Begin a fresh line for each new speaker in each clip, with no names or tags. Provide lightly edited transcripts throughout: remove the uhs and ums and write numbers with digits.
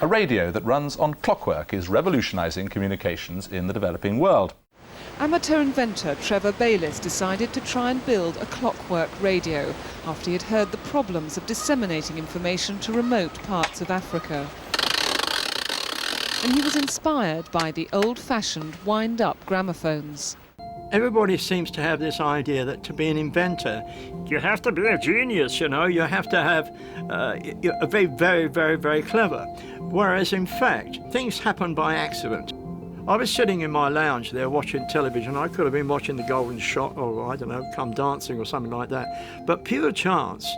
A radio that runs on clockwork is revolutionising communications in the developing world.
Amateur inventor Trevor Baylis decided to try and build a clockwork radio after he had heard the problems of disseminating information to remote parts of Africa. And he was inspired by the old-fashioned wind-up gramophones.
Everybody seems to have this idea that to be an inventor, you have to be a genius, you know, you have to have, you're very, very, very, very clever. Whereas in fact, things happen by accident. I was sitting in my lounge there watching television. I could have been watching The Golden Shot or, I don't know, Come Dancing or something like that. But pure chance,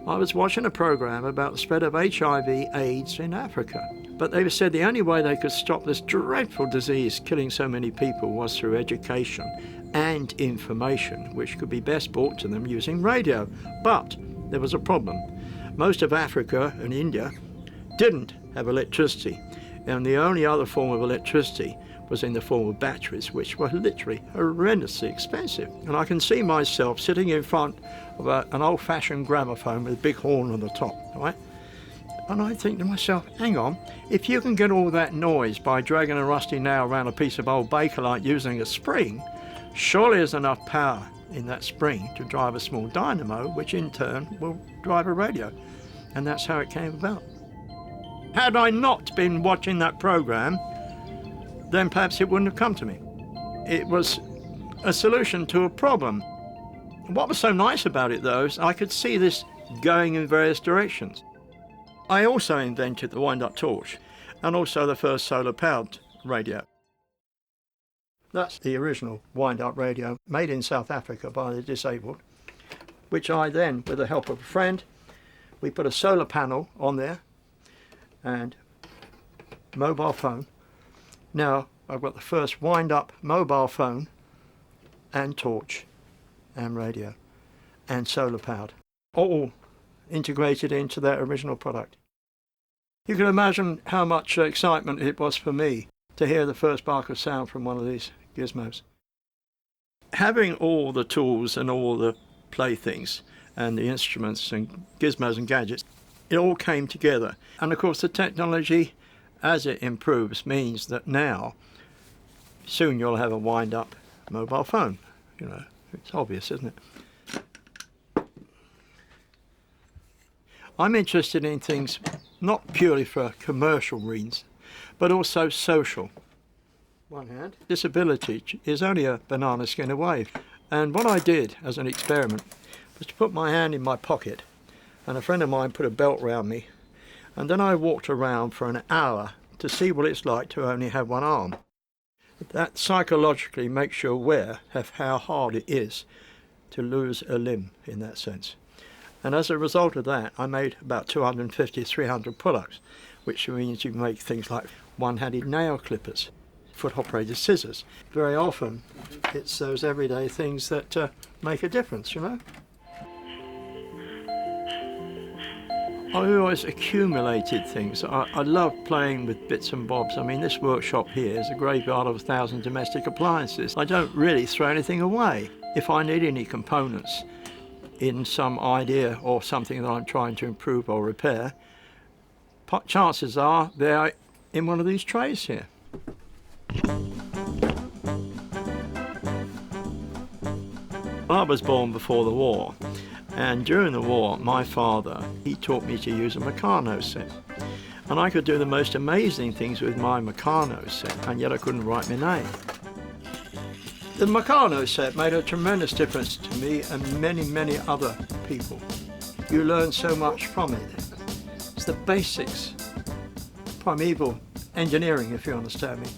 I was watching a program about the spread of HIV/AIDS in Africa. But they said the only way they could stop this dreadful disease killing so many people was through education and information, which could be best brought to them using radio. But there was a problem. Most of Africa and India didn't have electricity, and the only other form of electricity was in the form of batteries, which were literally horrendously expensive. And I can see myself sitting in front of an old-fashioned gramophone with a big horn on the top, right? And I think to myself, hang on, if you can get all that noise by dragging a rusty nail around a piece of old Bakelite using a spring, surely there's enough power in that spring to drive a small dynamo, which in turn will drive a radio. And that's how it came about. Had I not been watching that program, then perhaps it wouldn't have come to me. It was a solution to a problem. What was so nice about it, though, is I could see this going in various directions. I also invented the wind-up torch and also the first solar-powered radio. That's the original wind-up radio made in South Africa by the disabled, which I then, with the help of a friend, we put a solar panel on there and mobile phone. Now I've got the first wind-up mobile phone and torch and radio and solar powered, all integrated into that original product. You can imagine how much excitement it was for me to hear the first bark of sound from one of these gizmos. Having all the tools and all the playthings and the instruments and gizmos and gadgets, it all came together. And of course the technology, as it improves, means that now soon you'll have a wind-up mobile phone. You know, it's obvious, isn't it? I'm interested in things not purely for commercial reasons, but also social. One hand, disability is only a banana skin away. And what I did as an experiment was to put my hand in my pocket, and a friend of mine put a belt round me, and then I walked around for an hour to see what it's like to only have one arm. That psychologically makes you aware of how hard it is to lose a limb in that sense. And as a result of that, I made about 250, 300 products, which means you can make things like one-handed nail clippers, foot-operated scissors. Very often, it's those everyday things that make a difference, you know. I always accumulated things. I love playing with bits and bobs. I mean, this workshop here is a graveyard of 1,000 domestic appliances. I don't really throw anything away. If I need any components in some idea or something that I'm trying to improve or repair, chances are they're in one of these trays here. I was born before the war. And during the war, my father, he taught me to use a Meccano set. And I could do the most amazing things with my Meccano set, and yet I couldn't write my name. The Meccano set made a tremendous difference to me and many, many other people. You learn so much from it. It's the basics, primeval engineering, if you understand me.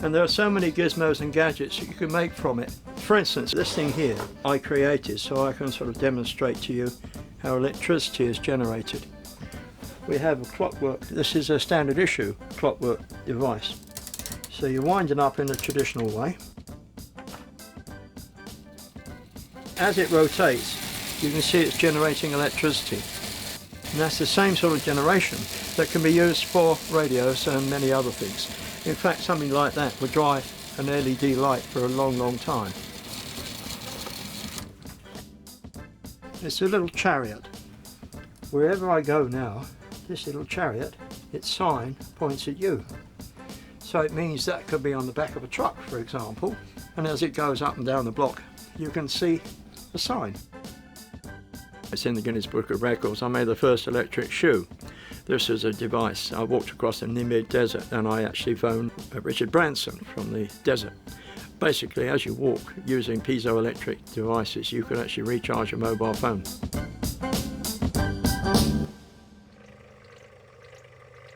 And there are so many gizmos and gadgets that you can make from it. For instance, this thing here I created so I can sort of demonstrate to you how electricity is generated. We have a clockwork. This is a standard issue clockwork device. So you wind it up in the traditional way. As it rotates, you can see it's generating electricity. And that's the same sort of generation that can be used for radios and many other things. In fact, something like that would drive an LED light for a long, long time. It's a little chariot. Wherever I go now, this little chariot its sign points at you. So it means that could be on the back of a truck, for example, and as it goes up and down the block, you can see the sign. It's in the Guinness Book of Records. I made the first electric shoe. This is a device. I walked across the Namib desert and I actually phoned Richard Branson from the desert. Basically, as you walk using piezoelectric devices, you can actually recharge your mobile phone.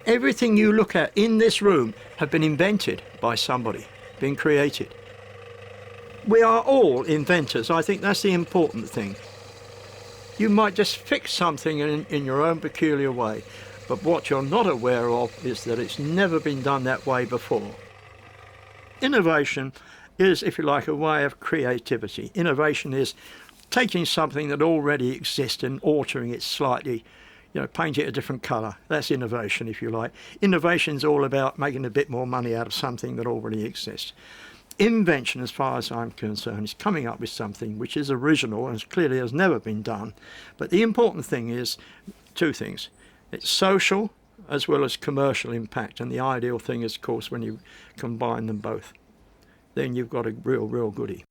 Everything you look at in this room have been invented by somebody, been created. We are all inventors. I think that's the important thing. You might just fix something in your own peculiar way, but what you're not aware of is that it's never been done that way before. Innovation is, if you like, a way of creativity. Innovation is taking something that already exists and altering it slightly, paint it a different colour. That's innovation, if you like. Innovation is all about making a bit more money out of something that already exists. Invention, as far as I'm concerned, is coming up with something which is original and clearly has never been done. But the important thing is two things. It's social as well as commercial impact, and the ideal thing is, of course, when you combine them both. Then you've got a real goodie.